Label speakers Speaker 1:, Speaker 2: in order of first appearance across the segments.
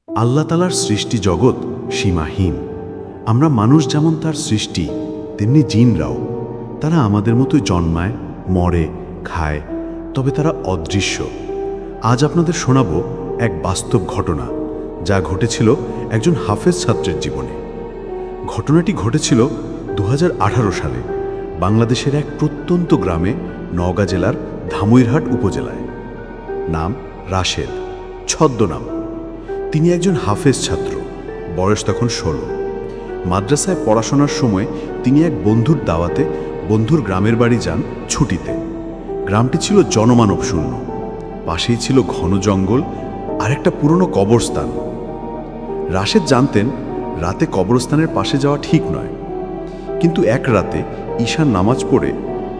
Speaker 1: আল্লাহ তাআলার সৃষ্টি জগৎ সীমাহীন। আমরা মানুষ যেমন তার সৃষ্টি, তেমনি জিনরাও। তারা আমাদের মতোই জন্মায়, মরে, খায়, তবে তারা অদৃশ্য। আজ আপনাদের শোনাব এক বাস্তব ঘটনা, যা ঘটেছিল একজন হাফেজ ছাত্রের জীবনে। ঘটনাটি ঘটেছিল 2018 সালে বাংলাদেশের এক প্রত্যন্ত গ্রামে, নওগাঁ জেলার ধামইরহাট উপজেলায়। নাম রাশেদ, ছদ্মনাম। তিনি একজন হাফেজ ছাত্র, বয়স তখন 16। মাদ্রাসায় পড়াশোনার সময় তিনি এক বন্ধুর দাওয়াতে বন্ধুর গ্রামের বাড়ি যান ছুটিতে। গ্রামটি ছিল জনমানব শূন্য, পাশেই ছিল ঘন জঙ্গল আর একটা পুরনো কবরস্থান। রাশেদ জানতেন রাতে কবরস্থানের পাশে যাওয়া ঠিক নয়, কিন্তু এক রাতে ঈশার নামাজ পড়ে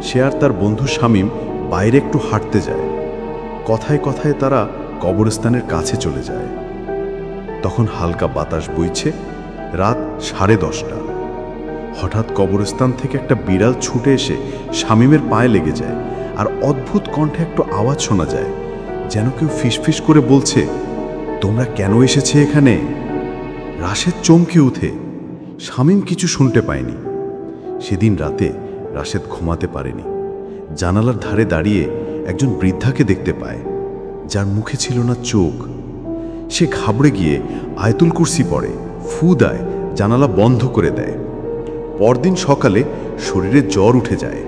Speaker 1: সে আর তার বন্ধু শামীম বাইরে একটু হাঁটতে যায়। কথায় কথায় তারা কবরস্থানের কাছে চলে যায়। তখন হালকা বাতাস বইছে, রাত 10:30। হঠাৎ কবরস্থান থেকে একটা বিড়াল ছুটে এসে শামীমের পায়ে লেগে যায়, আর অদ্ভুত কণ্ঠে একটু আওয়াজ শোনা যায়, যেন কেউ ফিসফিস করে বলছে, তোমরা কেন এসেছে এখানে? রাশেদ চমকে উঠে। শামীম কিছু শুনতে পায়নি। সেদিন রাতে রাশেদ ঘুমাতে পারেনি। জানালার ধারে দাঁড়িয়ে একজন বৃদ্ধাকে দেখতে পায়, যার মুখে ছিল না চোখ। সে ঘাবড়ে গিয়ে আয়াতুল কুরসি পড়ে, ফু দেয়, জানালা বন্ধ করে দেয়। পরদিন সকালে শরীরে জ্বর উঠে যায়।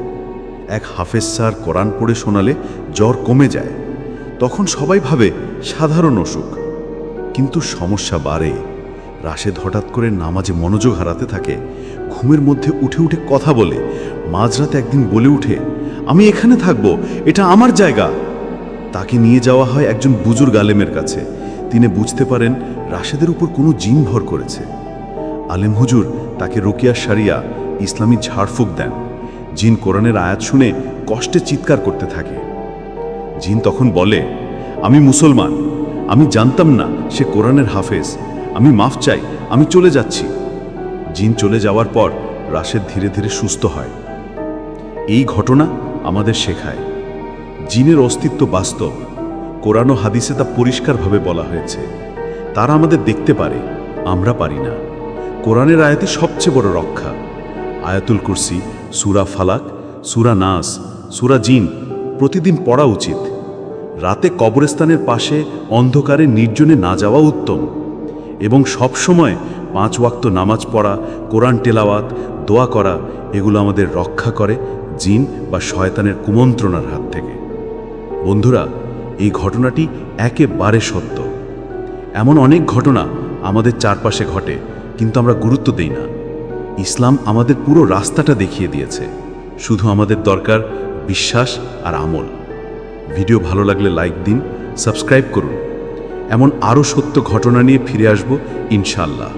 Speaker 1: এক হাফেজ স্যার কোরআন পড়ে শোনালে জ্বর কমে যায়। তখন সবাই ভাবে সাধারণ অসুখ, কিন্তু সমস্যা বাড়ে। রাশেদ হঠাৎ করে নামাজে মনোযোগ হারাতে থাকে, ঘুমের মধ্যে উঠে উঠে কথা বলে। মাঝরাতে একদিন বলে উঠে, আমি এখানে থাকবো, এটা আমার জায়গা। তাকে নিয়ে যাওয়া হয় একজন বুজুর্গ আলেমের কাছে। তিনি বুঝতে পারেন রাশেদের উপর কোনো জিন ভর করেছে। আলেম হুজুর তাকে রুকিয়া শারিয়া, ইসলামী ঝাড়ফুঁক দেন। জিন কোরআনের আয়াত শুনে কষ্টে চিৎকার করতে থাকে। জিন তখন বলে, আমি মুসলমান, আমি জানতাম না সে কোরআনের হাফেজ, আমি মাফ চাই, আমি চলে যাচ্ছি। জিন চলে যাওয়ার পর রাশেদ ধীরে ধীরে সুস্থ হয়। এই ঘটনা আমাদের শেখায়, জিনের অস্তিত্ব বাস্তব। কোরআন ও হাদিসে তা পরিষ্কারভাবে বলা হয়েছে। তারা আমাদের দেখতে পারে, আমরা পারি না। কোরআনের আয়াতে সবচেয়ে বড় রক্ষা। আয়াতুল কুরসি, সূরা ফালাক, সূরা নাস, সূরা জিন প্রতিদিন পড়া উচিত। রাতে কবরস্থানের পাশে অন্ধকারে নির্জনে না যাওয়া উত্তম। এবং সব সময় 5 ওয়াক্ত নামাজ পড়া, কোরআন তেলাওয়াত, দোয়া করা, এগুলো আমাদের রক্ষা করে জিন বা শয়তানের কুমন্ত্রণার হাত থেকে। বন্ধুরা, এই ঘটনাটি একেবারে সত্য। এমন অনেক ঘটনা আমাদের চারপাশে ঘটে, কিন্তু আমরা গুরুত্ব দেই না। ইসলাম আমাদের পুরো রাস্তাটা দেখিয়ে দিয়েছে, শুধু আমাদের দরকার বিশ্বাস আর আমল। ভিডিও ভালো লাগলে লাইক দিন, সাবস্ক্রাইব করুন। এমন আরও সত্য ঘটনা নিয়ে ফিরে আসব ইনশাআল্লাহ।